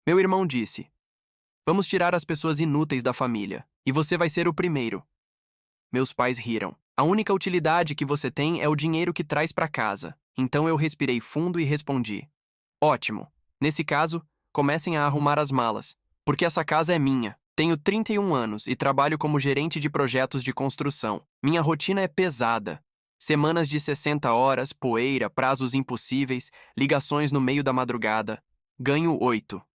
Meu irmão disse: Vamos tirar as pessoas inúteis da família, e você vai ser o primeiro. Meus pais riram. A única utilidade que você tem é o dinheiro que traz para casa. Então eu respirei fundo e respondi: Ótimo. Nesse caso, comecem a arrumar as malas, porque essa casa é minha. Tenho 31 anos e trabalho como gerente de projetos de construção. Minha rotina é pesada. Semanas de 60 horas, poeira, prazos impossíveis, ligações no meio da madrugada. Ganho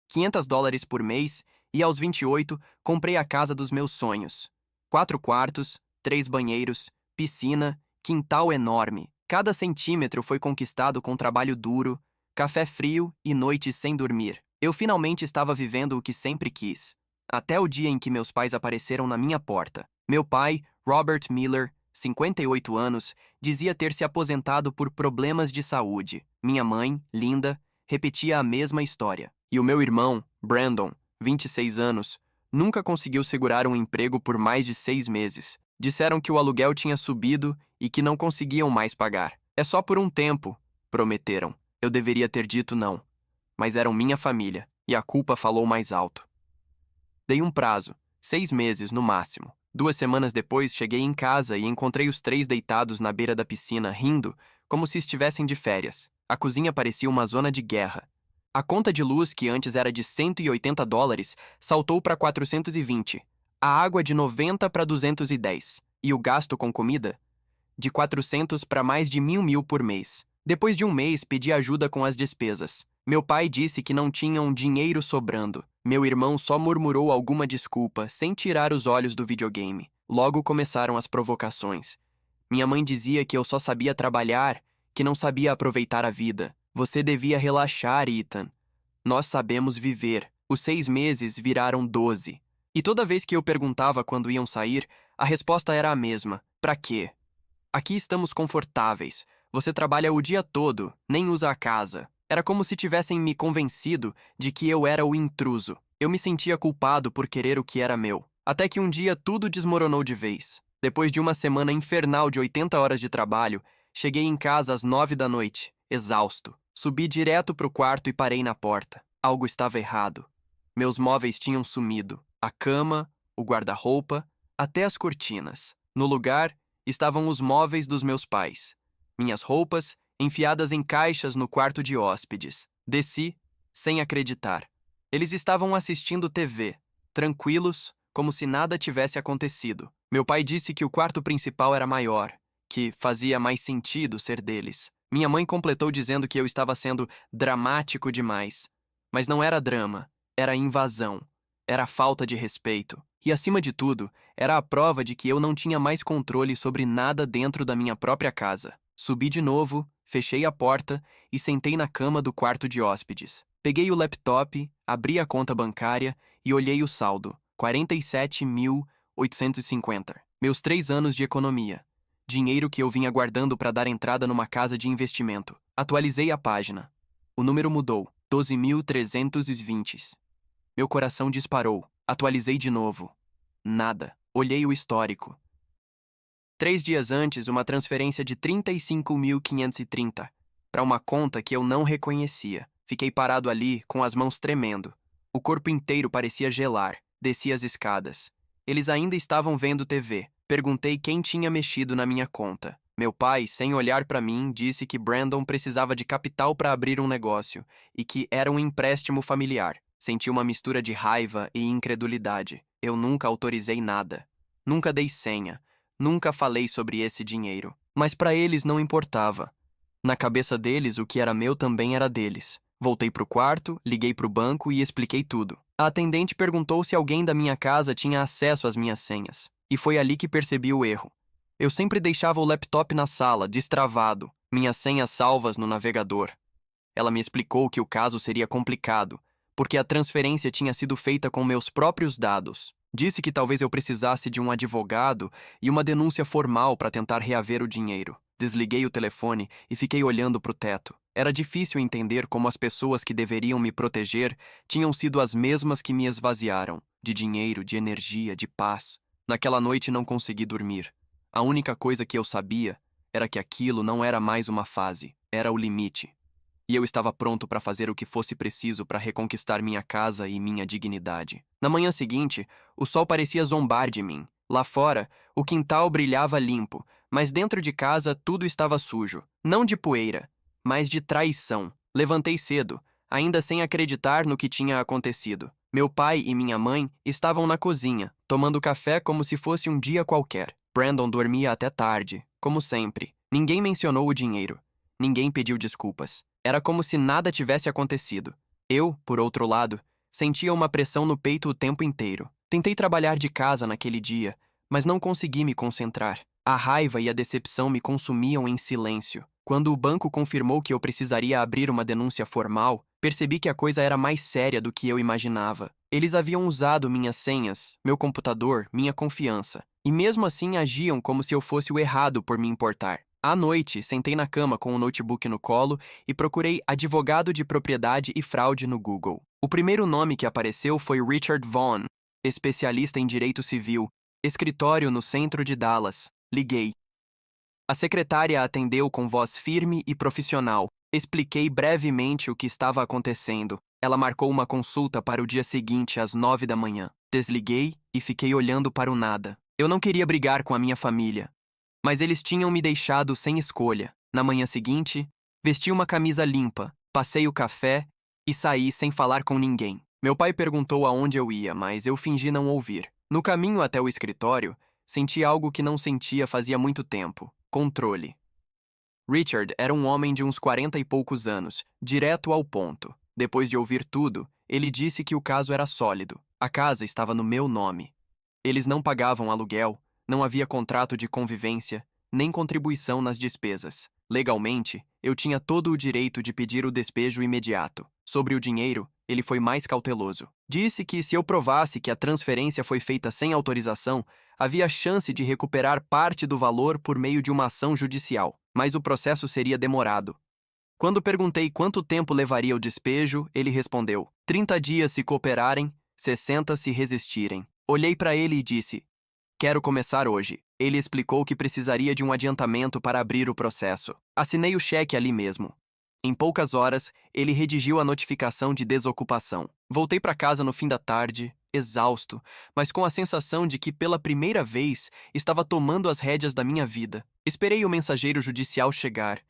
500 dólares por mês e aos 28 comprei a casa dos meus sonhos. 4 quartos, 3 banheiros, piscina, quintal enorme. Cada centímetro foi conquistado com trabalho duro, café frio e noites sem dormir. Eu finalmente estava vivendo o que sempre quis. Até o dia em que meus pais apareceram na minha porta. Meu pai, Robert Miller, 58 anos, dizia ter se aposentado por problemas de saúde. Minha mãe, Linda, repetia a mesma história. E o meu irmão, Brandon, 26 anos, nunca conseguiu segurar um emprego por mais de 6 meses. Disseram que o aluguel tinha subido e que não conseguiam mais pagar. É só por um tempo, prometeram. Eu deveria ter dito não. Mas eram minha família, e a culpa falou mais alto. Dei um prazo, 6 meses no máximo. 2 semanas depois, cheguei em casa e encontrei os 3 deitados na beira da piscina, rindo, como se estivessem de férias. A cozinha parecia uma zona de guerra. A conta de luz, que antes era de 180 dólares, saltou para 420. A água de 90 para 210. E o gasto com comida? De 400 para mais de 1.000 por mês. Depois de um mês, pedi ajuda com as despesas. Meu pai disse que não tinham dinheiro sobrando. Meu irmão só murmurou alguma desculpa, sem tirar os olhos do videogame. Logo começaram as provocações. Minha mãe dizia que eu só sabia trabalhar, que não sabia aproveitar a vida. Você devia relaxar, Ethan. Nós sabemos viver. Os 6 meses viraram 12. E toda vez que eu perguntava quando iam sair, a resposta era a mesma. Pra quê? Aqui estamos confortáveis. Você trabalha o dia todo, nem usa a casa. Era como se tivessem me convencido de que eu era o intruso. Eu me sentia culpado por querer o que era meu. Até que um dia tudo desmoronou de vez. Depois de uma semana infernal de 80 horas de trabalho, cheguei em casa às 9 da noite, exausto. Subi direto pro quarto e parei na porta. Algo estava errado. Meus móveis tinham sumido. A cama, o guarda-roupa, até as cortinas. No lugar, estavam os móveis dos meus pais. Minhas roupas, enfiadas em caixas no quarto de hóspedes. Desci, sem acreditar. Eles estavam assistindo TV, tranquilos, como se nada tivesse acontecido. Meu pai disse que o quarto principal era maior, que fazia mais sentido ser deles. Minha mãe completou dizendo que eu estava sendo dramático demais. Mas não era drama, era invasão. Era falta de respeito. E, acima de tudo, era a prova de que eu não tinha mais controle sobre nada dentro da minha própria casa. Subi de novo, fechei a porta e sentei na cama do quarto de hóspedes. Peguei o laptop, abri a conta bancária e olhei o saldo. 47.850. Meus 3 anos de economia. Dinheiro que eu vinha guardando para dar entrada numa casa de investimento. Atualizei a página. O número mudou. 12.320. Meu coração disparou. Atualizei de novo. Nada. Olhei o histórico. 3 dias antes, uma transferência de 35.530 para uma conta que eu não reconhecia. Fiquei parado ali, com as mãos tremendo. O corpo inteiro parecia gelar. Desci as escadas. Eles ainda estavam vendo TV. Perguntei quem tinha mexido na minha conta. Meu pai, sem olhar para mim, disse que Brandon precisava de capital para abrir um negócio e que era um empréstimo familiar. Senti uma mistura de raiva e incredulidade. Eu nunca autorizei nada. Nunca dei senha. Nunca falei sobre esse dinheiro. Mas para eles não importava. Na cabeça deles, o que era meu também era deles. Voltei pro quarto, liguei pro banco e expliquei tudo. A atendente perguntou se alguém da minha casa tinha acesso às minhas senhas. E foi ali que percebi o erro. Eu sempre deixava o laptop na sala, destravado, minhas senhas salvas no navegador. Ela me explicou que o caso seria complicado, porque a transferência tinha sido feita com meus próprios dados. Disse que talvez eu precisasse de um advogado e uma denúncia formal para tentar reaver o dinheiro. Desliguei o telefone e fiquei olhando para o teto. Era difícil entender como as pessoas que deveriam me proteger tinham sido as mesmas que me esvaziaram, de dinheiro, de energia, de paz. Naquela noite não consegui dormir. A única coisa que eu sabia era que aquilo não era mais uma fase, era o limite. e eu estava pronto para fazer o que fosse preciso para reconquistar minha casa e minha dignidade. Na manhã seguinte, o sol parecia zombar de mim. Lá fora, o quintal brilhava limpo, mas dentro de casa tudo estava sujo. Não de poeira, mas de traição. Levantei cedo, ainda sem acreditar no que tinha acontecido. Meu pai e minha mãe estavam na cozinha, tomando café como se fosse um dia qualquer. Brandon dormia até tarde, como sempre. Ninguém mencionou o dinheiro. Ninguém pediu desculpas. Era como se nada tivesse acontecido. Eu, por outro lado, sentia uma pressão no peito o tempo inteiro. Tentei trabalhar de casa naquele dia, mas não consegui me concentrar. A raiva e a decepção me consumiam em silêncio. Quando o banco confirmou que eu precisaria abrir uma denúncia formal, percebi que a coisa era mais séria do que eu imaginava. Eles haviam usado minhas senhas, meu computador, minha confiança, e mesmo assim agiam como se eu fosse o errado por me importar. À noite, sentei na cama com o notebook no colo e procurei advogado de propriedade e fraude no Google. O primeiro nome que apareceu foi Richard Vaughn, especialista em direito civil, escritório no centro de Dallas. Liguei. A secretária atendeu com voz firme e profissional. Expliquei brevemente o que estava acontecendo. Ela marcou uma consulta para o dia seguinte, às 9 da manhã. Desliguei e fiquei olhando para o nada. Eu não queria brigar com a minha família, mas eles tinham me deixado sem escolha. Na manhã seguinte, vesti uma camisa limpa, passei o café e saí sem falar com ninguém. Meu pai perguntou aonde eu ia, mas eu fingi não ouvir. No caminho até o escritório, senti algo que não sentia fazia muito tempo: controle. Richard era um homem de uns 40 e poucos anos, direto ao ponto. Depois de ouvir tudo, ele disse que o caso era sólido. A casa estava no meu nome. Eles não pagavam aluguel, não havia contrato de convivência, nem contribuição nas despesas. Legalmente, eu tinha todo o direito de pedir o despejo imediato. Sobre o dinheiro, ele foi mais cauteloso. Disse que se eu provasse que a transferência foi feita sem autorização, havia chance de recuperar parte do valor por meio de uma ação judicial, mas o processo seria demorado. Quando perguntei quanto tempo levaria o despejo, ele respondeu: 30 dias se cooperarem, 60 se resistirem. Olhei para ele e disse: quero começar hoje. Ele explicou que precisaria de um adiantamento para abrir o processo. Assinei o cheque ali mesmo. Em poucas horas, ele redigiu a notificação de desocupação. Voltei para casa no fim da tarde, exausto, mas com a sensação de que pela primeira vez estava tomando as rédeas da minha vida. Esperei o mensageiro judicial chegar.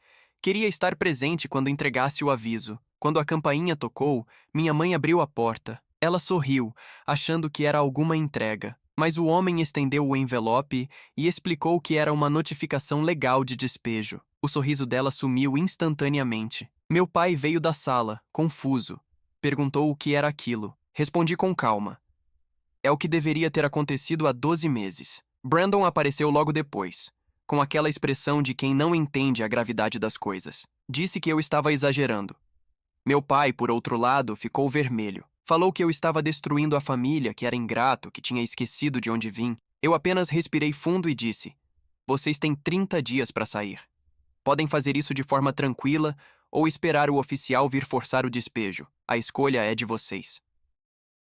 Queria estar presente quando entregasse o aviso. Quando a campainha tocou, minha mãe abriu a porta. Ela sorriu, achando que era alguma entrega. Mas o homem estendeu o envelope e explicou que era uma notificação legal de despejo. O sorriso dela sumiu instantaneamente. Meu pai veio da sala, confuso. Perguntou o que era aquilo. Respondi com calma: é o que deveria ter acontecido há 12 meses. Brandon apareceu logo depois, com aquela expressão de quem não entende a gravidade das coisas. Disse que eu estava exagerando. Meu pai, por outro lado, ficou vermelho. Falou que eu estava destruindo a família, que era ingrato, que tinha esquecido de onde vim. Eu apenas respirei fundo e disse: vocês têm 30 dias para sair. Podem fazer isso de forma tranquila ou esperar o oficial vir forçar o despejo. A escolha é de vocês.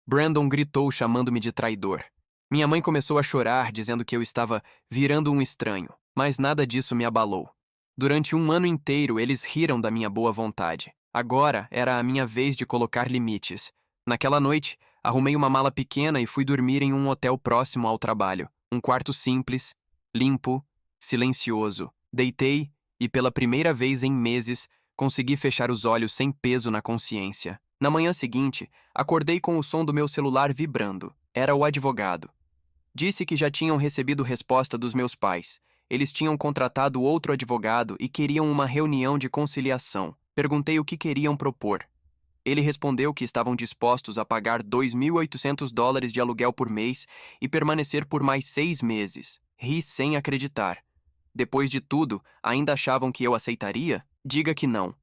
Brandon gritou, chamando-me de traidor. Minha mãe começou a chorar, dizendo que eu estava virando um estranho, mas nada disso me abalou. Durante um ano inteiro, eles riram da minha boa vontade. Agora era a minha vez de colocar limites. Naquela noite, arrumei uma mala pequena e fui dormir em um hotel próximo ao trabalho. Um quarto simples, limpo, silencioso. Deitei e, pela primeira vez em meses, consegui fechar os olhos sem peso na consciência. Na manhã seguinte, acordei com o som do meu celular vibrando. Era o advogado. Disse que já tinham recebido resposta dos meus pais. Eles tinham contratado outro advogado e queriam uma reunião de conciliação. Perguntei o que queriam propor. Ele respondeu que estavam dispostos a pagar $2.800 de aluguel por mês e permanecer por mais 6 meses. Ri sem acreditar. Depois de tudo, ainda achavam que eu aceitaria? Diga que não.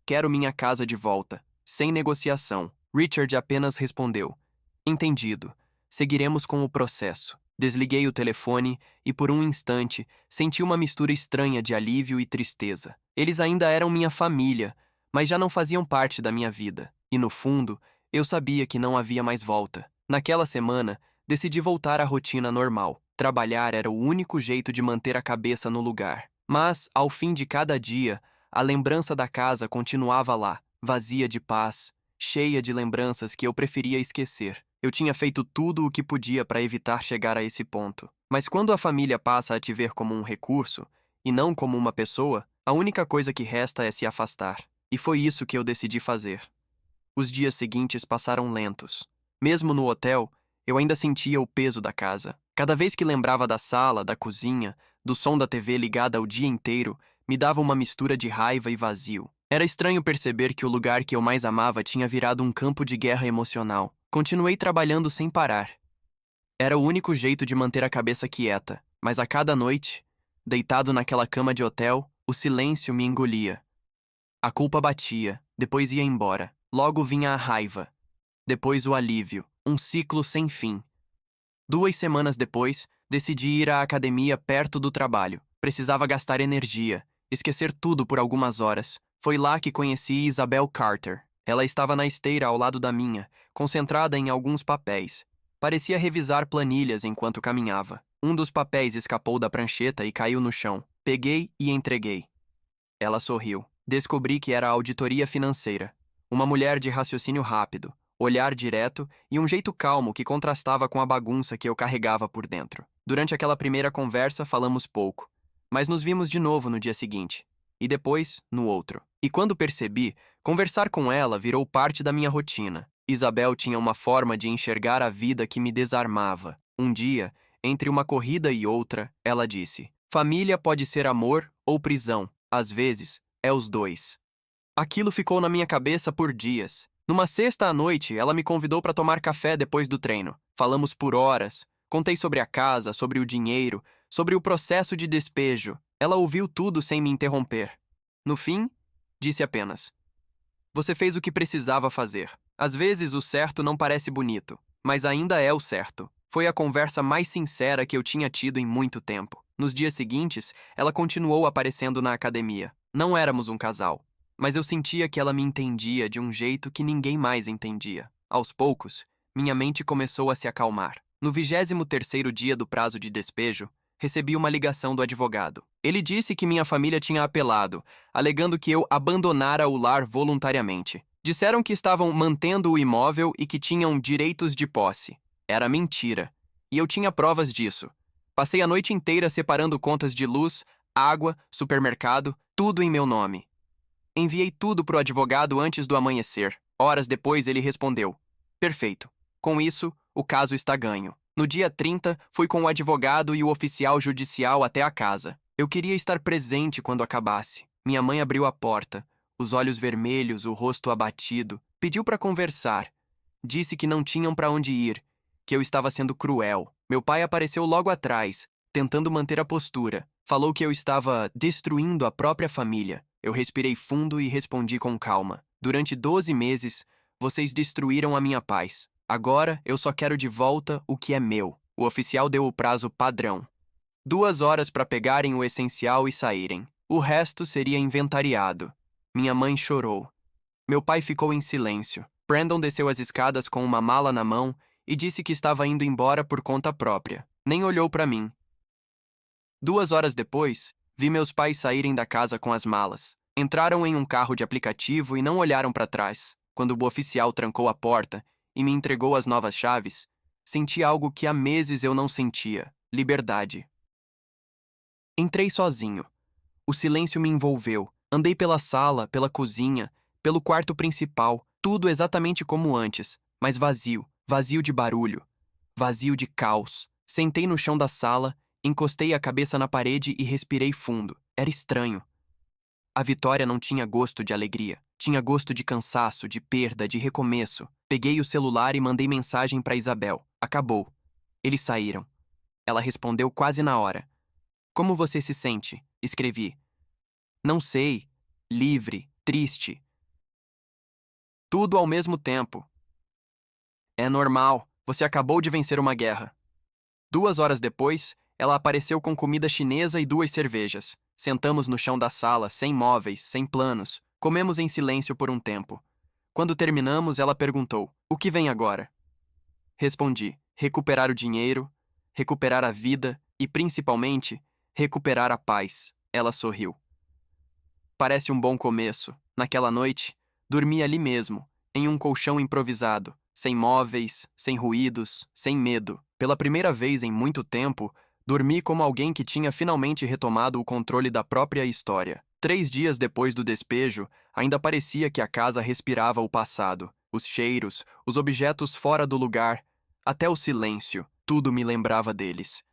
Quero minha casa de volta. Sem negociação. Richard apenas respondeu: entendido. Seguiremos com o processo. Desliguei o telefone e, por um instante, senti uma mistura estranha de alívio e tristeza. Eles ainda eram minha família, mas já não faziam parte da minha vida. E, no fundo, eu sabia que não havia mais volta. Naquela semana, decidi voltar à rotina normal. Trabalhar era o único jeito de manter a cabeça no lugar. Mas, ao fim de cada dia, a lembrança da casa continuava lá, vazia de paz, cheia de lembranças que eu preferia esquecer. Eu tinha feito tudo o que podia para evitar chegar a esse ponto. Mas quando a família passa a te ver como um recurso, e não como uma pessoa, a única coisa que resta é se afastar. E foi isso que eu decidi fazer. Os dias seguintes passaram lentos. Mesmo no hotel, eu ainda sentia o peso da casa. Cada vez que lembrava da sala, da cozinha, do som da TV ligada o dia inteiro, me dava uma mistura de raiva e vazio. Era estranho perceber que o lugar que eu mais amava tinha virado um campo de guerra emocional. Continuei trabalhando sem parar. Era o único jeito de manter a cabeça quieta, mas a cada noite, deitado naquela cama de hotel, o silêncio me engolia. A culpa batia, depois ia embora. Logo vinha a raiva. Depois o alívio, um ciclo sem fim. 2 semanas depois, decidi ir à academia perto do trabalho. Precisava gastar energia, esquecer tudo por algumas horas. Foi lá que conheci Isabel Carter. Ela estava na esteira ao lado da minha, concentrada em alguns papéis. Parecia revisar planilhas enquanto caminhava. Um dos papéis escapou da prancheta e caiu no chão. Peguei e entreguei. Ela sorriu. Descobri que era a auditoria financeira. Uma mulher de raciocínio rápido, olhar direto e um jeito calmo que contrastava com a bagunça que eu carregava por dentro. Durante aquela primeira conversa, falamos pouco, mas nos vimos de novo no dia seguinte, e depois, no outro. E quando percebi, conversar com ela virou parte da minha rotina. Isabel tinha uma forma de enxergar a vida que me desarmava. Um dia, entre uma corrida e outra, ela disse: "Família pode ser amor ou prisão. Às vezes, é os dois." Aquilo ficou na minha cabeça por dias. Numa sexta à noite, ela me convidou para tomar café depois do treino. Falamos por horas. Contei sobre a casa, sobre o dinheiro, sobre o processo de despejo. Ela ouviu tudo sem me interromper. No fim, disse apenas: "Você fez o que precisava fazer. Às vezes o certo não parece bonito, mas ainda é o certo." Foi a conversa mais sincera que eu tinha tido em muito tempo. Nos dias seguintes, ela continuou aparecendo na academia. Não éramos um casal, mas eu sentia que ela me entendia de um jeito que ninguém mais entendia. Aos poucos, minha mente começou a se acalmar. No 23º dia do prazo de despejo, recebi uma ligação do advogado. Ele disse que minha família tinha apelado, alegando que eu abandonara o lar voluntariamente. Disseram que estavam mantendo o imóvel e que tinham direitos de posse. Era mentira, e eu tinha provas disso. Passei a noite inteira separando contas de luz, água, supermercado, tudo em meu nome. Enviei tudo para o advogado antes do amanhecer. Horas depois ele respondeu: "Perfeito. Com isso, o caso está ganho." No dia 30, fui com o advogado e o oficial judicial até a casa. Eu queria estar presente quando acabasse. Minha mãe abriu a porta, os olhos vermelhos, o rosto abatido. Pediu para conversar. Disse que não tinham para onde ir, que eu estava sendo cruel. Meu pai apareceu logo atrás, tentando manter a postura. Falou que eu estava destruindo a própria família. Eu respirei fundo e respondi com calma: "Durante 12 meses, vocês destruíram a minha paz. Agora, eu só quero de volta o que é meu." O oficial deu o prazo padrão: 2 horas para pegarem o essencial e saírem. O resto seria inventariado. Minha mãe chorou. Meu pai ficou em silêncio. Brandon desceu as escadas com uma mala na mão e disse que estava indo embora por conta própria. Nem olhou para mim. 2 horas depois, vi meus pais saírem da casa com as malas. Entraram em um carro de aplicativo e não olharam para trás. Quando o oficial trancou a porta e me entregou as novas chaves, senti algo que há meses eu não sentia: liberdade. Entrei sozinho. O silêncio me envolveu. Andei pela sala, pela cozinha, pelo quarto principal, tudo exatamente como antes, mas vazio, vazio de barulho, vazio de caos. Sentei no chão da sala, encostei a cabeça na parede e respirei fundo. Era estranho. A vitória não tinha gosto de alegria. Tinha gosto de cansaço, de perda, de recomeço. Peguei o celular e mandei mensagem para Isabel. Acabou. Eles saíram. Ela respondeu quase na hora. "Como você se sente?" Escrevi. "Não sei. Livre. Triste. Tudo ao mesmo tempo." "É normal. Você acabou de vencer uma guerra." 2 horas depois, ela apareceu com comida chinesa e 2 cervejas. Sentamos no chão da sala, sem móveis, sem planos. Comemos em silêncio por um tempo. Quando terminamos, ela perguntou: "O que vem agora?" Respondi: "Recuperar o dinheiro, recuperar a vida e, principalmente, recuperar a paz." Ela sorriu. Parece um bom começo. Naquela noite, dormi ali mesmo, em um colchão improvisado, sem móveis, sem ruídos, sem medo. Pela primeira vez em muito tempo, dormi como alguém que tinha finalmente retomado o controle da própria história. 3 dias depois do despejo, ainda parecia que a casa respirava o passado. Os cheiros, os objetos fora do lugar, até o silêncio, tudo me lembrava deles.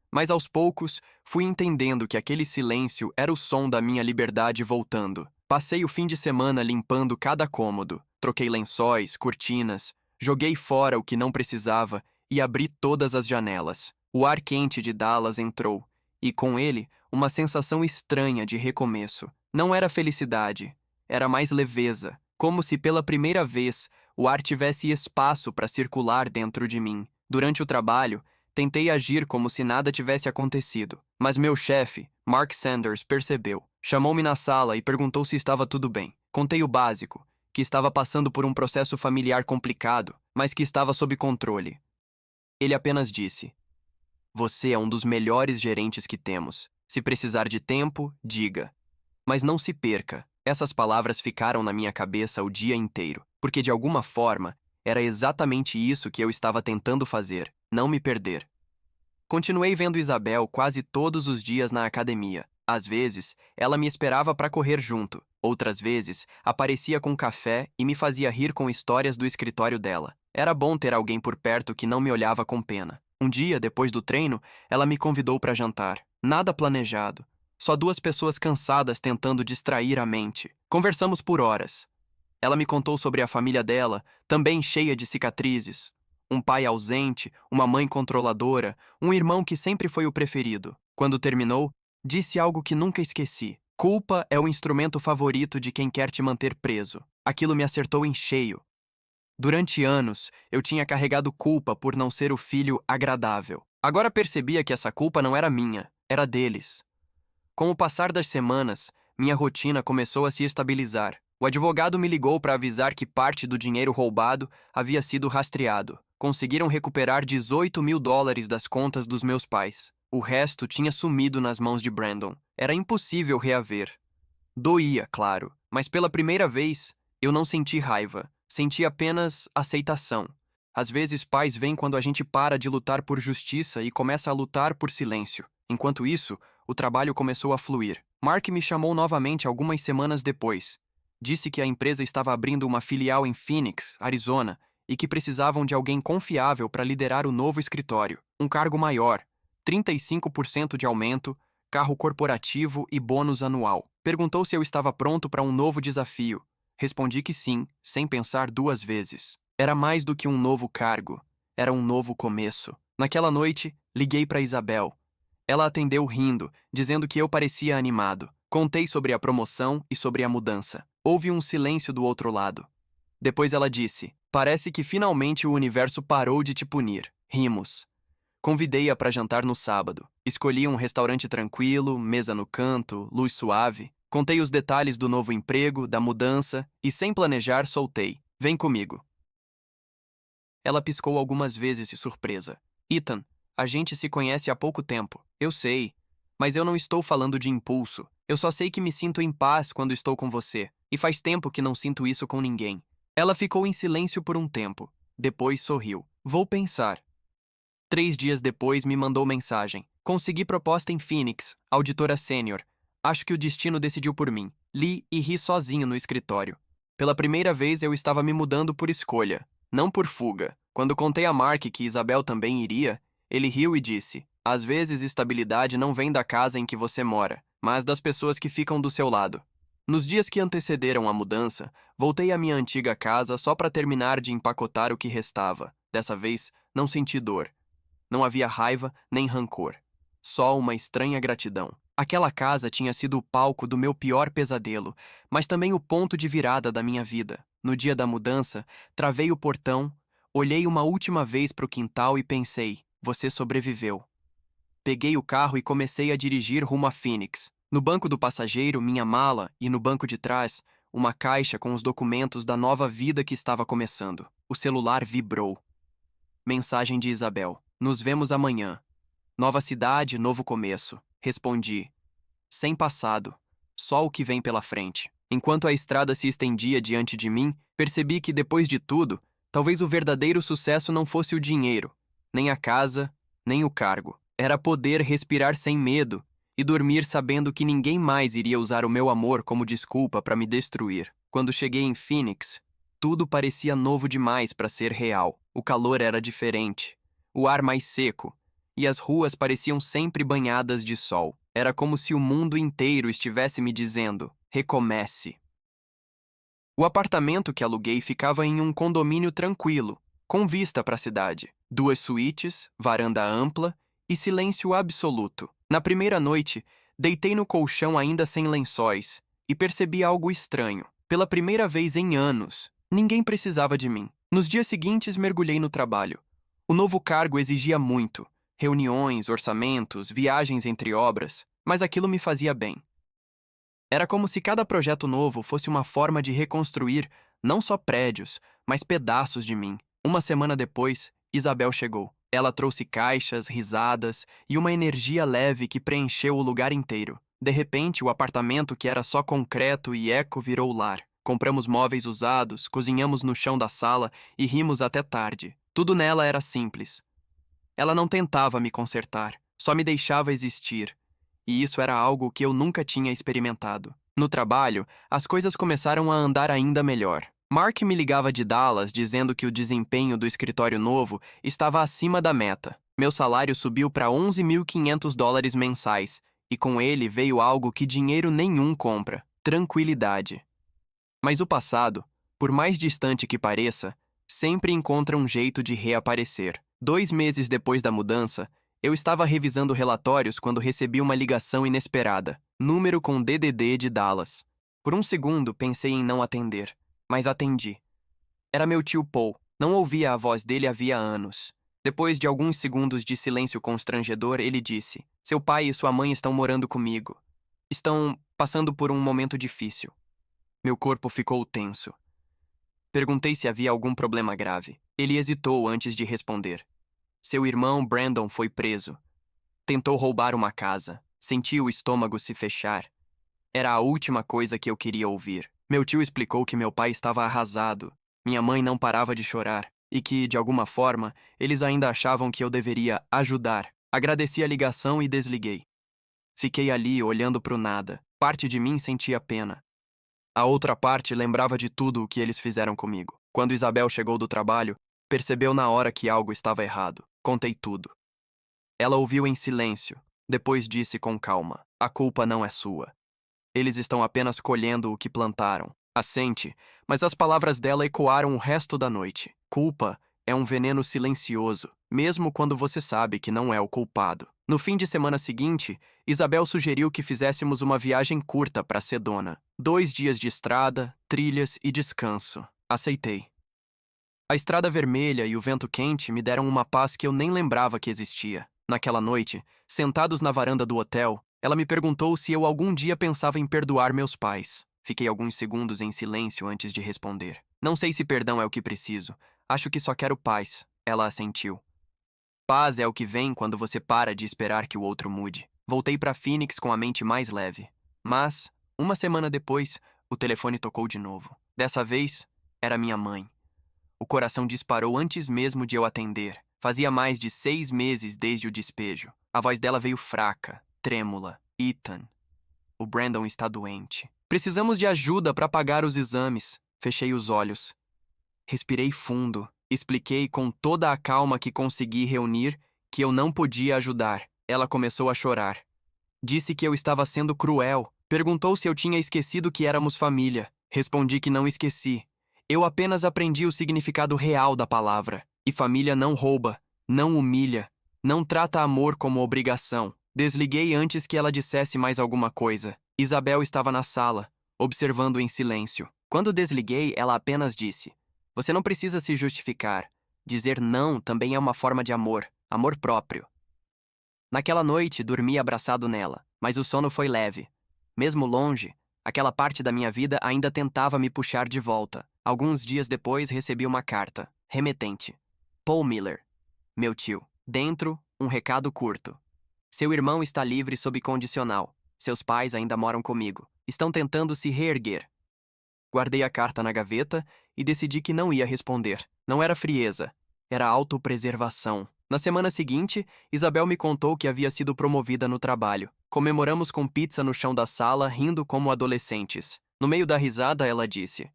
Mas aos poucos, fui entendendo que aquele silêncio era o som da minha liberdade voltando. Passei o fim de semana limpando cada cômodo, troquei lençóis, cortinas, joguei fora o que não precisava e abri todas as janelas. O ar quente de Dallas entrou, e com ele, uma sensação estranha de recomeço. Não era felicidade, era mais leveza, como se pela primeira vez o ar tivesse espaço para circular dentro de mim. Durante o trabalho, tentei agir como se nada tivesse acontecido, mas meu chefe, Mark Sanders, percebeu. Chamou-me na sala e perguntou se estava tudo bem. Contei o básico, que estava passando por um processo familiar complicado, mas que estava sob controle. Ele apenas disse: "Você é um dos melhores gerentes que temos. Se precisar de tempo, diga. Mas não se perca." Essas palavras ficaram na minha cabeça o dia inteiro, porque de alguma forma, era exatamente isso que eu estava tentando fazer, não me perder. Continuei vendo Isabel quase todos os dias na academia. Às vezes, ela me esperava para correr junto. Outras vezes, aparecia com café e me fazia rir com histórias do escritório dela. Era bom ter alguém por perto que não me olhava com pena. Um dia, depois do treino, ela me convidou para jantar. Nada planejado. Só 2 pessoas cansadas tentando distrair a mente. Conversamos por horas. Ela me contou sobre a família dela, também cheia de cicatrizes. Um pai ausente, uma mãe controladora, um irmão que sempre foi o preferido. Quando terminou, disse algo que nunca esqueci. Culpa é o instrumento favorito de quem quer te manter preso. Aquilo me acertou em cheio. Durante anos, eu tinha carregado culpa por não ser o filho agradável. Agora percebia que essa culpa não era minha, era deles. Com o passar das semanas, minha rotina começou a se estabilizar. O advogado me ligou para avisar que parte do dinheiro roubado havia sido rastreado. Conseguiram recuperar $18.000 das contas dos meus pais. O resto tinha sumido nas mãos de Brandon. Era impossível reaver. Doía, claro, mas pela primeira vez, eu não senti raiva. Senti apenas aceitação. Às vezes, paz vem quando a gente para de lutar por justiça e começa a lutar por silêncio. Enquanto isso, o trabalho começou a fluir. Mark me chamou novamente algumas semanas depois. Disse que a empresa estava abrindo uma filial em Phoenix, Arizona, e que precisavam de alguém confiável para liderar o novo escritório. Um cargo maior, 35% de aumento, carro corporativo e bônus anual. Perguntou se eu estava pronto para um novo desafio. Respondi que sim, sem pensar 2 vezes. Era mais do que um novo cargo. Era um novo começo. Naquela noite, liguei para Isabel. Ela atendeu rindo, dizendo que eu parecia animado. Contei sobre a promoção e sobre a mudança. Houve um silêncio do outro lado. Depois ela disse: "Parece que finalmente o universo parou de te punir." Rimos. Convidei-a para jantar no sábado. Escolhi um restaurante tranquilo, mesa no canto, luz suave. Contei os detalhes do novo emprego, da mudança e, sem planejar, soltei: "Vem comigo." Ela piscou algumas vezes de surpresa. "Ethan, a gente se conhece há pouco tempo." "Eu sei, mas eu não estou falando de impulso. Eu só sei que me sinto em paz quando estou com você, e faz tempo que não sinto isso com ninguém." Ela ficou em silêncio por um tempo. Depois sorriu. "Vou pensar." 3 dias depois me mandou mensagem: "Consegui proposta em Phoenix, auditora sênior. Acho que o destino decidiu por mim." Li e ri sozinho no escritório. Pela primeira vez eu estava me mudando por escolha, não por fuga. Quando contei a Mark que Isabel também iria, ele riu e disse: "Às vezes estabilidade não vem da casa em que você mora, mas das pessoas que ficam do seu lado." Nos dias que antecederam a mudança, voltei à minha antiga casa só para terminar de empacotar o que restava. Dessa vez, não senti dor. Não havia raiva nem rancor. Só uma estranha gratidão. Aquela casa tinha sido o palco do meu pior pesadelo, mas também o ponto de virada da minha vida. No dia da mudança, travei o portão, olhei uma última vez para o quintal e pensei: "Você sobreviveu." Peguei o carro e comecei a dirigir rumo a Phoenix. No banco do passageiro, minha mala e no banco de trás, uma caixa com os documentos da nova vida que estava começando. O celular vibrou. Mensagem de Isabel: "Nos vemos amanhã." Nova cidade, novo começo. Respondi: "Sem passado." só o que vem pela frente. Enquanto a estrada se estendia diante de mim, percebi que, depois de tudo, talvez o verdadeiro sucesso não fosse o dinheiro, nem a casa, nem o cargo. Era poder respirar sem medo e dormir sabendo que ninguém mais iria usar o meu amor como desculpa para me destruir. Quando cheguei em Phoenix, tudo parecia novo demais para ser real. O calor era diferente, o ar mais seco, e as ruas pareciam sempre banhadas de sol. Era como se o mundo inteiro estivesse me dizendo: recomece. O apartamento que aluguei ficava em um condomínio tranquilo, com vista para a cidade. 2 suítes, varanda ampla e silêncio absoluto. Na primeira noite, deitei no colchão ainda sem lençóis e percebi algo estranho. Pela primeira vez em anos, ninguém precisava de mim. Nos dias seguintes, mergulhei no trabalho. O novo cargo exigia muito: reuniões, orçamentos, viagens entre obras, mas aquilo me fazia bem. Era como se cada projeto novo fosse uma forma de reconstruir não só prédios, mas pedaços de mim. Uma semana depois, Isabel chegou. Ela trouxe caixas, risadas e uma energia leve que preencheu o lugar inteiro. De repente, o apartamento que era só concreto e eco virou lar. Compramos móveis usados, cozinhamos no chão da sala e rimos até tarde. Tudo nela era simples. Ela não tentava me consertar, só me deixava existir. E isso era algo que eu nunca tinha experimentado. No trabalho, as coisas começaram a andar ainda melhor. Mark me ligava de Dallas dizendo que o desempenho do escritório novo estava acima da meta. Meu salário subiu para $11.500 mensais, e com ele veio algo que dinheiro nenhum compra: tranquilidade. Mas o passado, por mais distante que pareça, sempre encontra um jeito de reaparecer. 2 meses depois da mudança, eu estava revisando relatórios quando recebi uma ligação inesperada, número com DDD de Dallas. Por um segundo pensei em não atender, mas atendi. Era meu tio Paul. Não ouvia a voz dele havia anos. Depois de alguns segundos de silêncio constrangedor, ele disse: "Seu pai e sua mãe estão morando comigo. Estão passando por um momento difícil." Meu corpo ficou tenso. Perguntei se havia algum problema grave. Ele hesitou antes de responder. Seu irmão Brandon foi preso. Tentou roubar uma casa. Senti o estômago se fechar. Era a última coisa que eu queria ouvir. Meu tio explicou que meu pai estava arrasado, minha mãe não parava de chorar, e que, de alguma forma, eles ainda achavam que eu deveria ajudar. Agradeci a ligação e desliguei. Fiquei ali, olhando para o nada. Parte de mim sentia pena. A outra parte lembrava de tudo o que eles fizeram comigo. Quando Isabel chegou do trabalho, percebeu na hora que algo estava errado. Contei tudo. Ela ouviu em silêncio, depois disse com calma: "A culpa não é sua. Eles estão apenas colhendo o que plantaram." Assente, mas as palavras dela ecoaram o resto da noite. Culpa é um veneno silencioso, mesmo quando você sabe que não é o culpado. No fim de semana seguinte, Isabel sugeriu que fizéssemos uma viagem curta para Sedona. 2 dias de estrada, trilhas e descanso. Aceitei. A estrada vermelha e o vento quente me deram uma paz que eu nem lembrava que existia. Naquela noite, sentados na varanda do hotel, ela me perguntou se eu algum dia pensava em perdoar meus pais. Fiquei alguns segundos em silêncio antes de responder. "Não sei se perdão é o que preciso. Acho que só quero paz." Ela assentiu. Paz é o que vem quando você para de esperar que o outro mude. Voltei para Phoenix com a mente mais leve. Mas, uma semana depois, o telefone tocou de novo. Dessa vez, era minha mãe. O coração disparou antes mesmo de eu atender. Fazia mais de 6 meses desde o despejo. A voz dela veio fraca, trêmula. "Ethan, o Brandon está doente. Precisamos de ajuda para pagar os exames." Fechei os olhos. Respirei fundo. Expliquei com toda a calma que consegui reunir que eu não podia ajudar. Ela começou a chorar. Disse que eu estava sendo cruel. Perguntou se eu tinha esquecido que éramos família. Respondi que não esqueci. Eu apenas aprendi o significado real da palavra. E família não rouba, não humilha, não trata amor como obrigação. Desliguei antes que ela dissesse mais alguma coisa. Isabel estava na sala, observando em silêncio. Quando desliguei, ela apenas disse: "Você não precisa se justificar. Dizer não também é uma forma de amor, amor próprio." Naquela noite, dormi abraçado nela, mas o sono foi leve. Mesmo longe, aquela parte da minha vida ainda tentava me puxar de volta. Alguns dias depois, recebi uma carta. Remetente: Paul Miller, meu tio. Dentro, um recado curto: "Seu irmão está livre sob condicional. Seus pais ainda moram comigo. Estão tentando se reerguer. Guardei a carta na gaveta e decidi que não ia responder. Não era frieza, era autopreservação. Na semana seguinte, Isabel me contou que havia sido promovida no trabalho. Comemoramos com pizza no chão da sala, rindo como adolescentes. No meio da risada, ela disse: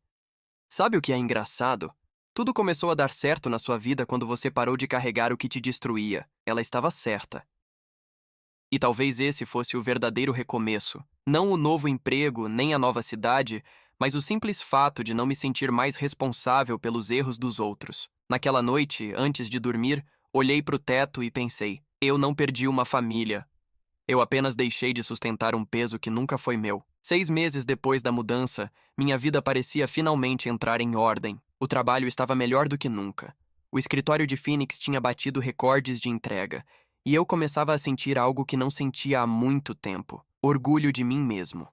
"Sabe o que é engraçado? Tudo começou a dar certo na sua vida quando você parou de carregar o que te destruía." Ela estava certa. E talvez esse fosse o verdadeiro recomeço. Não o novo emprego, nem a nova cidade, mas o simples fato de não me sentir mais responsável pelos erros dos outros. Naquela noite, antes de dormir, olhei para o teto e pensei: eu não perdi uma família. Eu apenas deixei de sustentar um peso que nunca foi meu. 6 meses depois da mudança, minha vida parecia finalmente entrar em ordem. O trabalho estava melhor do que nunca. O escritório de Phoenix tinha batido recordes de entrega, e eu começava a sentir algo que não sentia há muito tempo: orgulho de mim mesmo.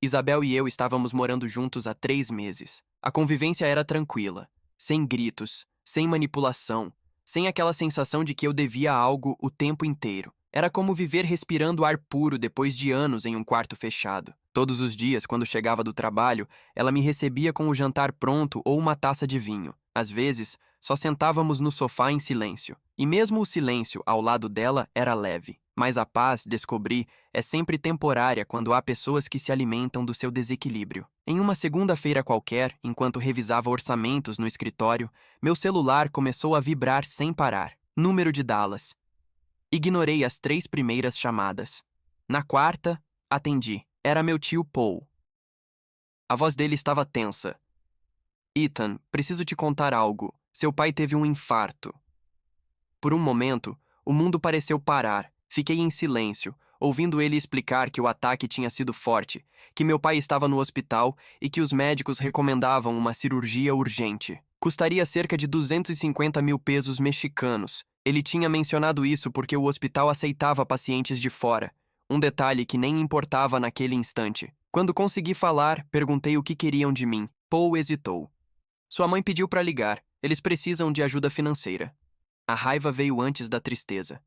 Isabel e eu estávamos morando juntos há 3 meses. A convivência era tranquila, sem gritos, sem manipulação, sem aquela sensação de que eu devia algo o tempo inteiro. Era como viver respirando ar puro depois de anos em um quarto fechado. Todos os dias, quando chegava do trabalho, ela me recebia com o jantar pronto ou uma taça de vinho. Às vezes, só sentávamos no sofá em silêncio. E mesmo o silêncio ao lado dela era leve. Mas a paz, descobri, é sempre temporária quando há pessoas que se alimentam do seu desequilíbrio. Em uma segunda-feira qualquer, enquanto revisava orçamentos no escritório, meu celular começou a vibrar sem parar. Número de Dallas. Ignorei as 3 primeiras chamadas. Na quarta, atendi. Era meu tio Paul. A voz dele estava tensa. "Ethan, preciso te contar algo. Seu pai teve um infarto." Por um momento, o mundo pareceu parar. Fiquei em silêncio, ouvindo ele explicar que o ataque tinha sido forte, que meu pai estava no hospital e que os médicos recomendavam uma cirurgia urgente. Custaria cerca de 250 mil pesos mexicanos. Ele tinha mencionado isso porque o hospital aceitava pacientes de fora, um detalhe que nem importava naquele instante. Quando consegui falar, perguntei o que queriam de mim. Paul hesitou. "Sua mãe pediu para ligar. Eles precisam de ajuda financeira." A raiva veio antes da tristeza.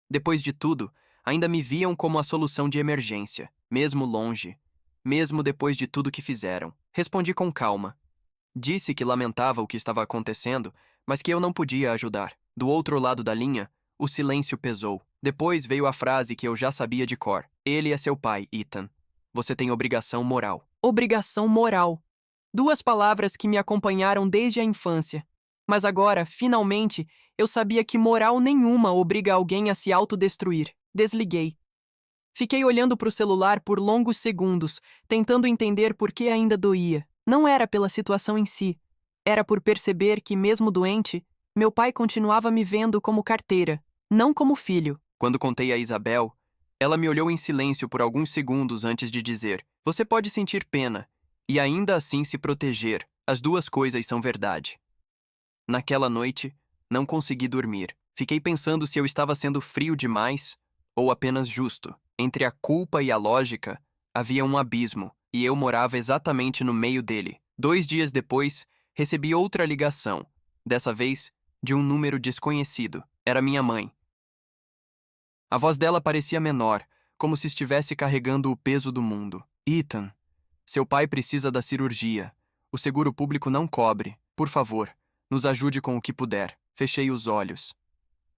Depois de tudo, ainda me viam como a solução de emergência, mesmo longe, mesmo depois de tudo que fizeram. Respondi com calma. Disse que lamentava o que estava acontecendo, mas que eu não podia ajudar. Do outro lado da linha, o silêncio pesou. Depois veio a frase que eu já sabia de cor: "Ele é seu pai, Ethan. Você tem obrigação moral." Obrigação moral. 2 palavras que me acompanharam desde a infância. Mas agora, finalmente, eu sabia que moral nenhuma obriga alguém a se autodestruir. Desliguei. Fiquei olhando para o celular por longos segundos, tentando entender por que ainda doía. Não era pela situação em si. Era por perceber que, mesmo doente, meu pai continuava me vendo como carteira, não como filho. Quando contei a Isabel, ela me olhou em silêncio por alguns segundos antes de dizer: "Você pode sentir pena e ainda assim se proteger. As 2 coisas são verdade." Naquela noite, não consegui dormir. Fiquei pensando se eu estava sendo frio demais ou apenas justo. Entre a culpa e a lógica, havia um abismo, e eu morava exatamente no meio dele. 2 dias depois, recebi outra ligação, dessa vez de um número desconhecido. Era minha mãe. A voz dela parecia menor, como se estivesse carregando o peso do mundo. "Ethan, seu pai precisa da cirurgia. O seguro público não cobre. Por favor, nos ajude com o que puder." Fechei os olhos.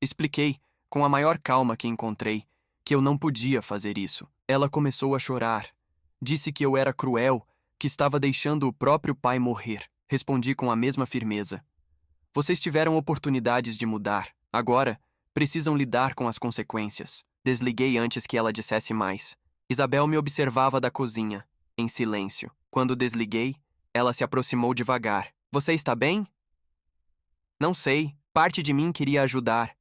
Expliquei, com a maior calma que encontrei, que eu não podia fazer isso. Ela começou a chorar. Disse que eu era cruel, que estava deixando o próprio pai morrer. Respondi com a mesma firmeza: "Vocês tiveram oportunidades de mudar. Agora, precisam lidar com as consequências." Desliguei antes que ela dissesse mais. Isabel me observava da cozinha, em silêncio. Quando desliguei, ela se aproximou devagar. "Você está bem?" "Não sei. Parte de mim queria ajudar.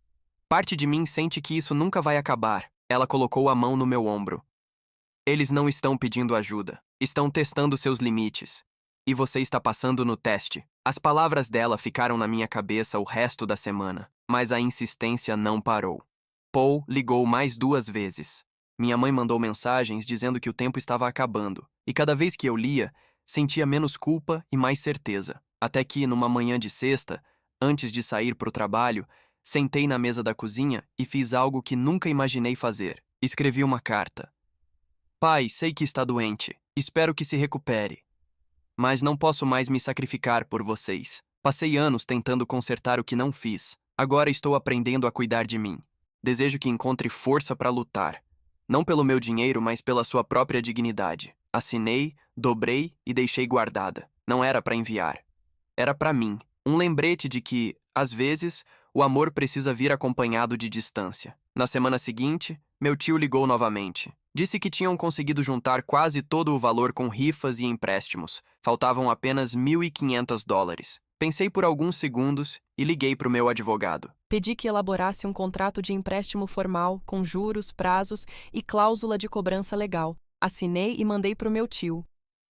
Parte de mim sente que isso nunca vai acabar." Ela colocou a mão no meu ombro. "Eles não estão pedindo ajuda. Estão testando seus limites. E você está passando no teste." As palavras dela ficaram na minha cabeça o resto da semana, mas a insistência não parou. Paul ligou mais 2 vezes. Minha mãe mandou mensagens dizendo que o tempo estava acabando, e cada vez que eu lia, sentia menos culpa e mais certeza. Até que, numa manhã de sexta, antes de sair para o trabalho, sentei na mesa da cozinha e fiz algo que nunca imaginei fazer. Escrevi uma carta. Pai, sei que está doente. Espero que se recupere. Mas não posso mais me sacrificar por vocês. Passei anos tentando consertar o que não fiz. Agora estou aprendendo a cuidar de mim. Desejo que encontre força para lutar. Não pelo meu dinheiro, mas pela sua própria dignidade. Assinei, dobrei e deixei guardada. Não era para enviar. Era para mim. Um lembrete de que, às vezes, o amor precisa vir acompanhado de distância. Na semana seguinte, meu tio ligou novamente. Disse que tinham conseguido juntar quase todo o valor com rifas e empréstimos. Faltavam apenas $1.500. Pensei por alguns segundos e liguei para o meu advogado. Pedi que elaborasse um contrato de empréstimo formal, com juros, prazos e cláusula de cobrança legal. Assinei e mandei para o meu tio.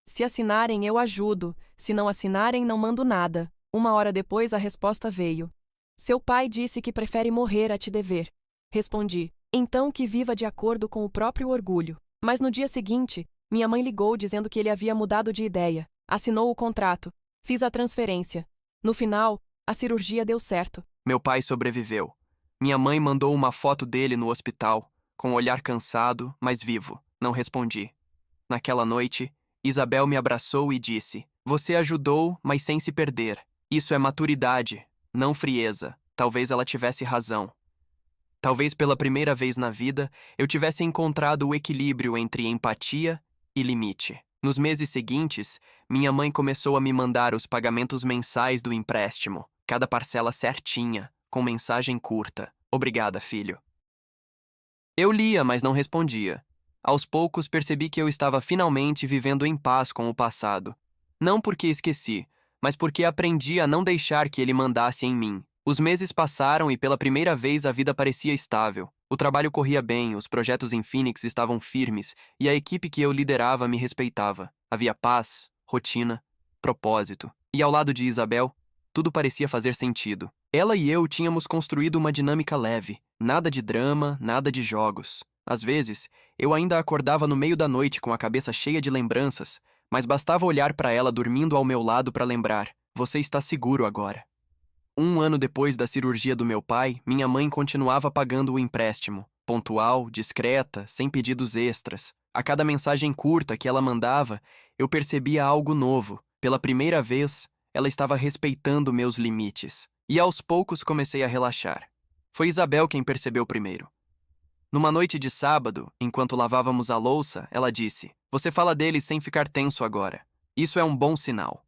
Se assinarem, eu ajudo. Se não assinarem, não mando nada. 1 hora depois, a resposta veio. Seu pai disse que prefere morrer a te dever. Respondi. Então que viva de acordo com o próprio orgulho. Mas no dia seguinte, minha mãe ligou dizendo que ele havia mudado de ideia. Assinou o contrato. Fiz a transferência. No final, a cirurgia deu certo. Meu pai sobreviveu. Minha mãe mandou uma foto dele no hospital, com o olhar cansado, mas vivo. Não respondi. Naquela noite, Isabel me abraçou e disse: Você ajudou, mas sem se perder. Isso é maturidade, não frieza. Talvez ela tivesse razão. Talvez pela primeira vez na vida, eu tivesse encontrado o equilíbrio entre empatia e limite. Nos meses seguintes, minha mãe começou a me mandar os pagamentos mensais do empréstimo, cada parcela certinha, com mensagem curta. Obrigada, filho. Eu lia, mas não respondia. Aos poucos percebi que eu estava finalmente vivendo em paz com o passado. Não porque esqueci, mas porque aprendi a não deixar que ele mandasse em mim. Os meses passaram e pela primeira vez a vida parecia estável. O trabalho corria bem, os projetos em Phoenix estavam firmes e a equipe que eu liderava me respeitava. Havia paz, rotina, propósito. E ao lado de Isabel, tudo parecia fazer sentido. Ela e eu tínhamos construído uma dinâmica leve. Nada de drama, nada de jogos. Às vezes, eu ainda acordava no meio da noite com a cabeça cheia de lembranças, mas bastava olhar para ela dormindo ao meu lado para lembrar: você está seguro agora. 1 ano depois da cirurgia do meu pai, minha mãe continuava pagando o empréstimo. Pontual, discreta, sem pedidos extras. A cada mensagem curta que ela mandava, eu percebia algo novo. Pela primeira vez, ela estava respeitando meus limites. E aos poucos comecei a relaxar. Foi Isabel quem percebeu primeiro. Numa noite de sábado, enquanto lavávamos a louça, ela disse: Você fala dele sem ficar tenso agora. Isso é um bom sinal.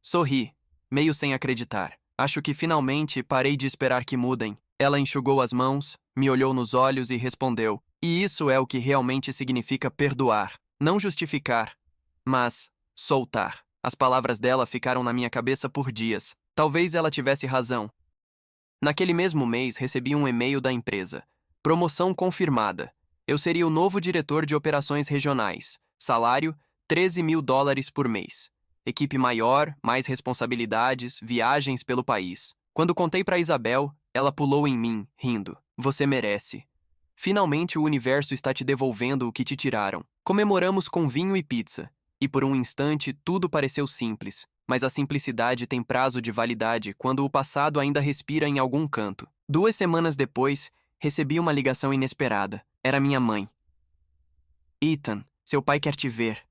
Sorri, meio sem acreditar. Acho que finalmente parei de esperar que mudem. Ela enxugou as mãos, me olhou nos olhos e respondeu: E isso é o que realmente significa perdoar. Não justificar, mas soltar. As palavras dela ficaram na minha cabeça por dias. Talvez ela tivesse razão. Naquele mesmo mês, recebi um e-mail da empresa. Promoção confirmada. Eu seria o novo diretor de operações regionais. Salário, $13.000 por mês. Equipe maior, mais responsabilidades, viagens pelo país. Quando contei para Isabel, ela pulou em mim, rindo. Você merece. Finalmente o universo está te devolvendo o que te tiraram. Comemoramos com vinho e pizza. E por um instante tudo pareceu simples. Mas a simplicidade tem prazo de validade quando o passado ainda respira em algum canto. 2 semanas depois, recebi uma ligação inesperada. Era minha mãe. Ethan, seu pai quer te ver.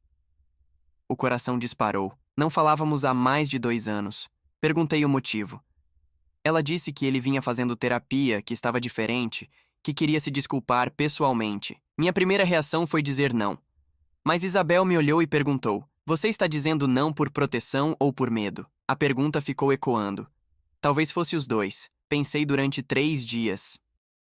O coração disparou. Não falávamos há mais de 2 anos. Perguntei o motivo. Ela disse que ele vinha fazendo terapia, que estava diferente, que queria se desculpar pessoalmente. Minha primeira reação foi dizer não. Mas Isabel me olhou e perguntou: Você está dizendo não por proteção ou por medo? A pergunta ficou ecoando. Talvez fosse os dois. Pensei durante 3 dias.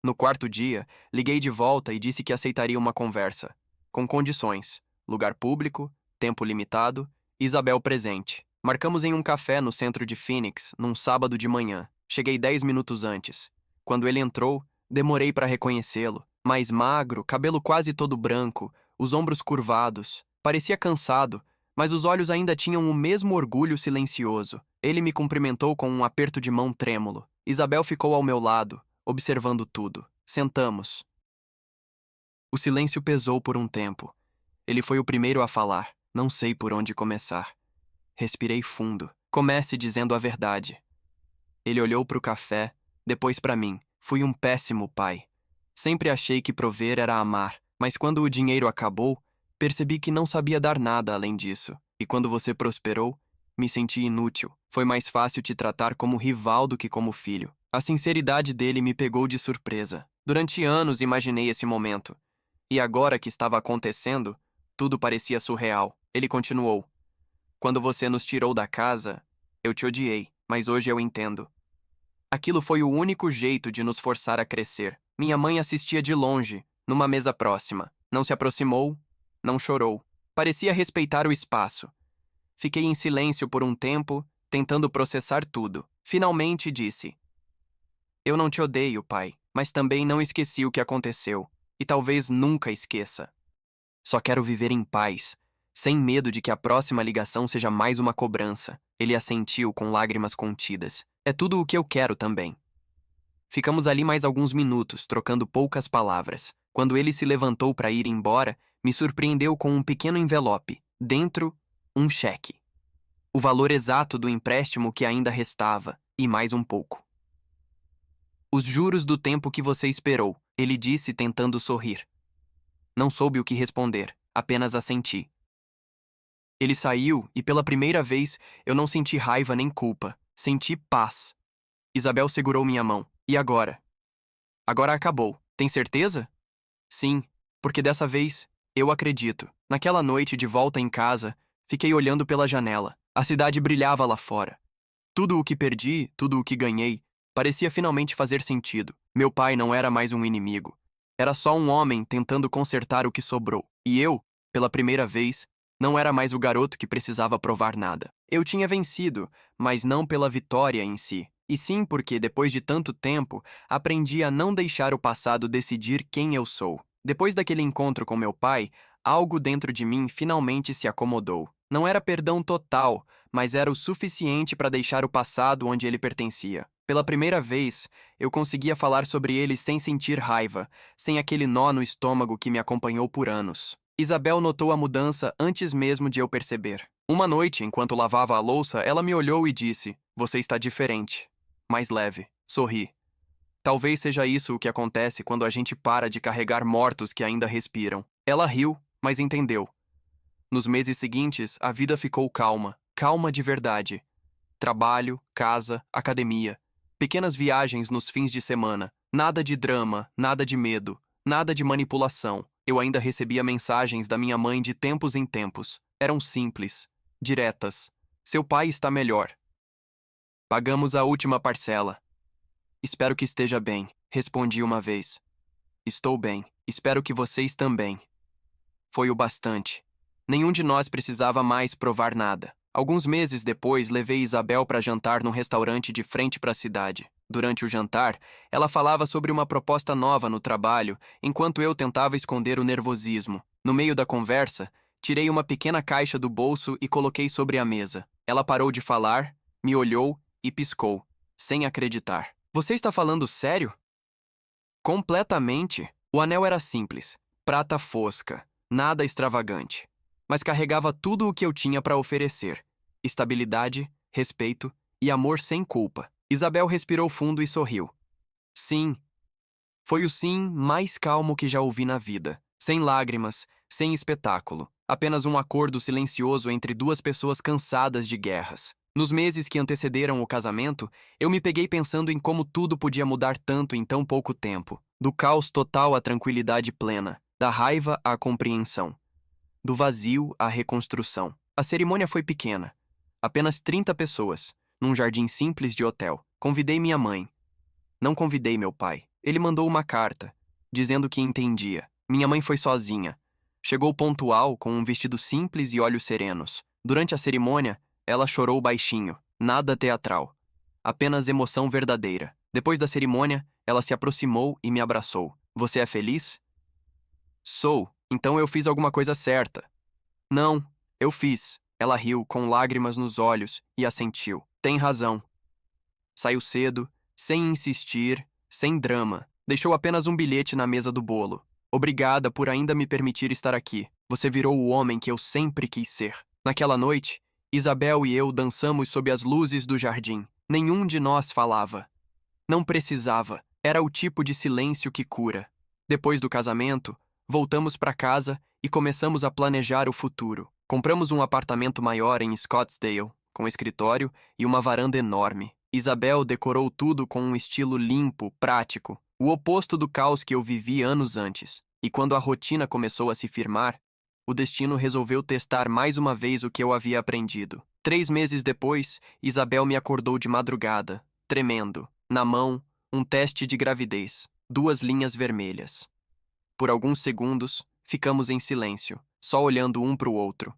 No 4º dia, liguei de volta e disse que aceitaria uma conversa. Com condições: lugar público, tempo limitado, Isabel presente. Marcamos em um café no centro de Phoenix, num sábado de manhã. Cheguei 10 minutos antes. Quando ele entrou, demorei para reconhecê-lo. Mais magro, cabelo quase todo branco, os ombros curvados. Parecia cansado, mas os olhos ainda tinham o mesmo orgulho silencioso. Ele me cumprimentou com um aperto de mão trêmulo. Isabel ficou ao meu lado, observando tudo. Sentamos. O silêncio pesou por um tempo. Ele foi o primeiro a falar. Não sei por onde começar. Respirei fundo. Comece dizendo a verdade. Ele olhou para o café, depois para mim. Fui um péssimo pai. Sempre achei que prover era amar. Mas quando o dinheiro acabou, percebi que não sabia dar nada além disso. E quando você prosperou, me senti inútil. Foi mais fácil te tratar como rival do que como filho. A sinceridade dele me pegou de surpresa. Durante anos imaginei esse momento. E agora que estava acontecendo, tudo parecia surreal. Ele continuou. Quando você nos tirou da casa, eu te odiei, mas hoje eu entendo. Aquilo foi o único jeito de nos forçar a crescer. Minha mãe assistia de longe, numa mesa próxima. Não se aproximou, não chorou. Parecia respeitar o espaço. Fiquei em silêncio por um tempo, tentando processar tudo. Finalmente disse: Eu não te odeio, pai, mas também não esqueci o que aconteceu. E talvez nunca esqueça. Só quero viver em paz, sem medo de que a próxima ligação seja mais uma cobrança. Ele assentiu com lágrimas contidas. É tudo o que eu quero também. Ficamos ali mais alguns minutos, trocando poucas palavras. Quando ele se levantou para ir embora, me surpreendeu com um pequeno envelope. Dentro, um cheque. O valor exato do empréstimo que ainda restava, e mais um pouco. Os juros do tempo que você esperou, ele disse tentando sorrir. Não soube o que responder, apenas assenti. Ele saiu e pela primeira vez eu não senti raiva nem culpa, senti paz. Isabel segurou minha mão. E agora? Agora acabou. Tem certeza? Sim, porque dessa vez eu acredito. Naquela noite de volta em casa, fiquei olhando pela janela. A cidade brilhava lá fora. Tudo o que perdi, tudo o que ganhei, parecia finalmente fazer sentido. Meu pai não era mais um inimigo. Era só um homem tentando consertar o que sobrou. E eu, pela primeira vez, não era mais o garoto que precisava provar nada. Eu tinha vencido, mas não pela vitória em si. E sim porque, depois de tanto tempo, aprendi a não deixar o passado decidir quem eu sou. Depois daquele encontro com meu pai, algo dentro de mim finalmente se acomodou. Não era perdão total, mas era o suficiente para deixar o passado onde ele pertencia. Pela primeira vez, eu conseguia falar sobre ele sem sentir raiva, sem aquele nó no estômago que me acompanhou por anos. Isabel notou a mudança antes mesmo de eu perceber. Uma noite, enquanto lavava a louça, ela me olhou e disse: Você está diferente. Mais leve. Sorri. Talvez seja isso o que acontece quando a gente para de carregar mortos que ainda respiram. Ela riu, mas entendeu. Nos meses seguintes, a vida ficou calma. Calma de verdade. Trabalho, casa, academia. Pequenas viagens nos fins de semana. Nada de drama, nada de medo, nada de manipulação. Eu ainda recebia mensagens da minha mãe de tempos em tempos. Eram simples, diretas. Seu pai está melhor. Pagamos a última parcela. Espero que esteja bem, respondi uma vez. Estou bem, espero que vocês também. Foi o bastante. Nenhum de nós precisava mais provar nada. Alguns meses depois, levei Isabel para jantar num restaurante de frente para a cidade. Durante o jantar, ela falava sobre uma proposta nova no trabalho, enquanto eu tentava esconder o nervosismo. No meio da conversa, tirei uma pequena caixa do bolso e coloquei sobre a mesa. Ela parou de falar, me olhou e piscou, sem acreditar. Você está falando sério? Completamente. O anel era simples, prata fosca, nada extravagante, mas carregava tudo o que eu tinha para oferecer: estabilidade, respeito e amor sem culpa. Isabel respirou fundo e sorriu. Sim. Foi o sim mais calmo que já ouvi na vida. Sem lágrimas, sem espetáculo. Apenas um acordo silencioso entre duas pessoas cansadas de guerras. Nos meses que antecederam o casamento, eu me peguei pensando em como tudo podia mudar tanto em tão pouco tempo. Do caos total à tranquilidade plena. Da raiva à compreensão. Do vazio à reconstrução. A cerimônia foi pequena. Apenas 30 pessoas, num jardim simples de hotel. Convidei minha mãe. Não convidei meu pai. Ele mandou uma carta, dizendo que entendia. Minha mãe foi sozinha. Chegou pontual, com um vestido simples e olhos serenos. Durante a cerimônia, ela chorou baixinho. Nada teatral. Apenas emoção verdadeira. Depois da cerimônia, ela se aproximou e me abraçou. Você é feliz? Sou. Então eu fiz alguma coisa certa. Não, eu fiz. Ela riu, com lágrimas nos olhos, e assentiu. Tem razão. Saiu cedo, sem insistir, sem drama. Deixou apenas um bilhete na mesa do bolo. Obrigada por ainda me permitir estar aqui. Você virou o homem que eu sempre quis ser. Naquela noite, Isabel e eu dançamos sob as luzes do jardim. Nenhum de nós falava. Não precisava. Era o tipo de silêncio que cura. Depois do casamento, voltamos para casa e começamos a planejar o futuro. Compramos um apartamento maior em Scottsdale, com escritório e uma varanda enorme. Isabel decorou tudo com um estilo limpo, prático, o oposto do caos que eu vivi anos antes. E quando a rotina começou a se firmar, o destino resolveu testar mais uma vez o que eu havia aprendido. 3 meses depois, Isabel me acordou de madrugada, tremendo. Na mão, um teste de gravidez, 2 linhas vermelhas. Por alguns segundos, ficamos em silêncio, só olhando um para o outro.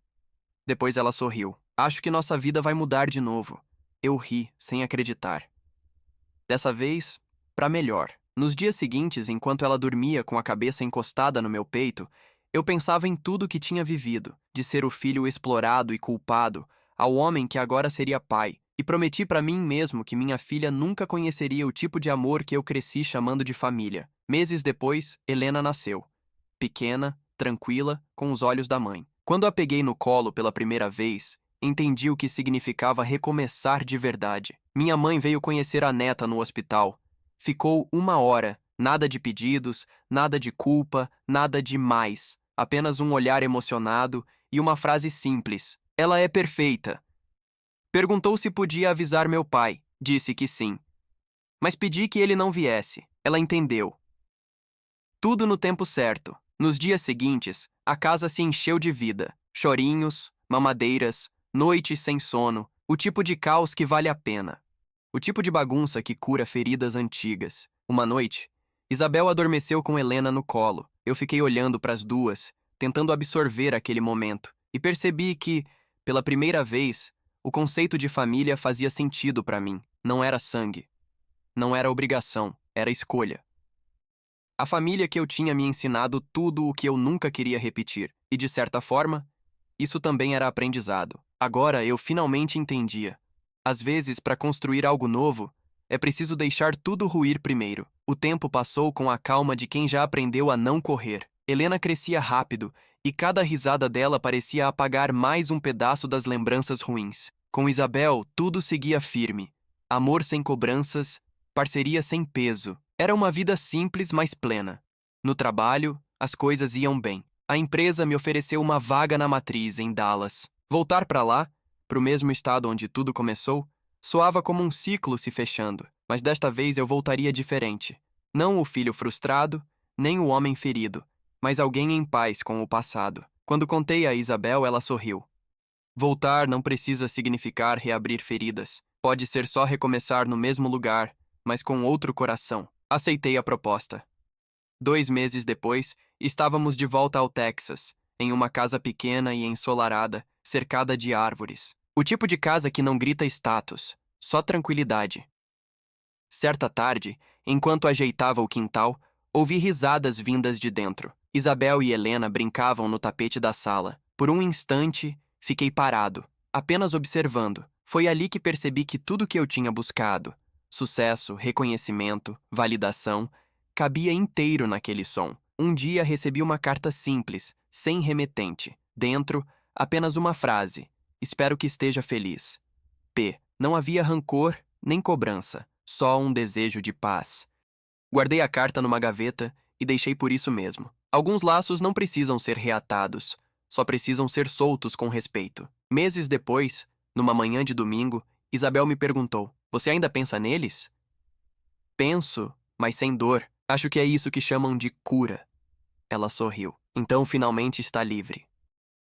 Depois ela sorriu. Acho que nossa vida vai mudar de novo. Eu ri, sem acreditar. Dessa vez, para melhor. Nos dias seguintes, enquanto ela dormia com a cabeça encostada no meu peito, eu pensava em tudo que tinha vivido, de ser o filho explorado e culpado, ao homem que agora seria pai, e prometi para mim mesmo que minha filha nunca conheceria o tipo de amor que eu cresci chamando de família. Meses depois, Helena nasceu. Pequena, tranquila, com os olhos da mãe. Quando a peguei no colo pela primeira vez, entendi o que significava recomeçar de verdade. Minha mãe veio conhecer a neta no hospital. Ficou 1 hora, nada de pedidos, nada de culpa, nada de mais. Apenas um olhar emocionado e uma frase simples. Ela é perfeita. Perguntou se podia avisar meu pai. Disse que sim. Mas pedi que ele não viesse. Ela entendeu. Tudo no tempo certo. Nos dias seguintes, a casa se encheu de vida. Chorinhos, mamadeiras, noites sem sono, o tipo de caos que vale a pena. O tipo de bagunça que cura feridas antigas. Uma noite, Isabel adormeceu com Helena no colo. Eu fiquei olhando para as duas, tentando absorver aquele momento, e percebi que, pela primeira vez, o conceito de família fazia sentido para mim. Não era sangue. Não era obrigação, era escolha. A família que eu tinha me ensinado tudo o que eu nunca queria repetir, e de certa forma, isso também era aprendizado. Agora eu finalmente entendia. Às vezes, para construir algo novo, é preciso deixar tudo ruir primeiro. O tempo passou com a calma de quem já aprendeu a não correr. Helena crescia rápido, e cada risada dela parecia apagar mais um pedaço das lembranças ruins. Com Isabel, tudo seguia firme. Amor sem cobranças, parceria sem peso. Era uma vida simples, mas plena. No trabalho, as coisas iam bem. A empresa me ofereceu uma vaga na matriz, em Dallas. Voltar para lá, para o mesmo estado onde tudo começou, soava como um ciclo se fechando, mas desta vez eu voltaria diferente. Não o filho frustrado, nem o homem ferido, mas alguém em paz com o passado. Quando contei a Isabel, ela sorriu. Voltar não precisa significar reabrir feridas. Pode ser só recomeçar no mesmo lugar, mas com outro coração. Aceitei a proposta. 2 meses depois, estávamos de volta ao Texas, em uma casa pequena e ensolarada, cercada de árvores. O tipo de casa que não grita status, só tranquilidade. Certa tarde, enquanto ajeitava o quintal, ouvi risadas vindas de dentro. Isabel e Helena brincavam no tapete da sala. Por um instante, fiquei parado, apenas observando. Foi ali que percebi que tudo que eu tinha buscado, sucesso, reconhecimento, validação, cabia inteiro naquele som. Um dia recebi uma carta simples, sem remetente. Dentro, apenas uma frase. Espero que esteja feliz. P. Não havia rancor nem cobrança, só um desejo de paz. Guardei a carta numa gaveta e deixei por isso mesmo. Alguns laços não precisam ser reatados, só precisam ser soltos com respeito. Meses depois, numa manhã de domingo, Isabel me perguntou: "Você ainda pensa neles?" "Penso, mas sem dor. Acho que é isso que chamam de cura." Ela sorriu. "Então finalmente está livre."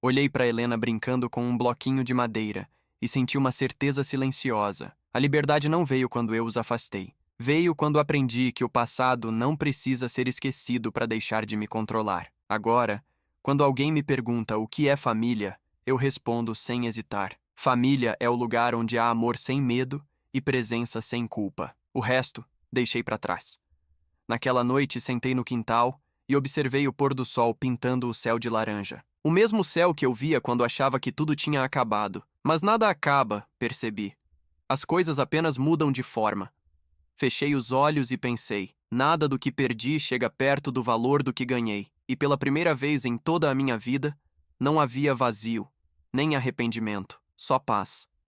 Olhei para Helena brincando com um bloquinho de madeira e senti uma certeza silenciosa. A liberdade não veio quando eu os afastei. Veio quando aprendi que o passado não precisa ser esquecido para deixar de me controlar. Agora, quando alguém me pergunta o que é família, eu respondo sem hesitar. Família é o lugar onde há amor sem medo e presença sem culpa. O resto, deixei para trás. Naquela noite, sentei no quintal e observei o pôr do sol pintando o céu de laranja. O mesmo céu que eu via quando achava que tudo tinha acabado. Mas nada acaba, percebi. As coisas apenas mudam de forma. Fechei os olhos e pensei, nada do que perdi chega perto do valor do que ganhei. E pela primeira vez em toda a minha vida, não havia vazio, nem arrependimento, só paz.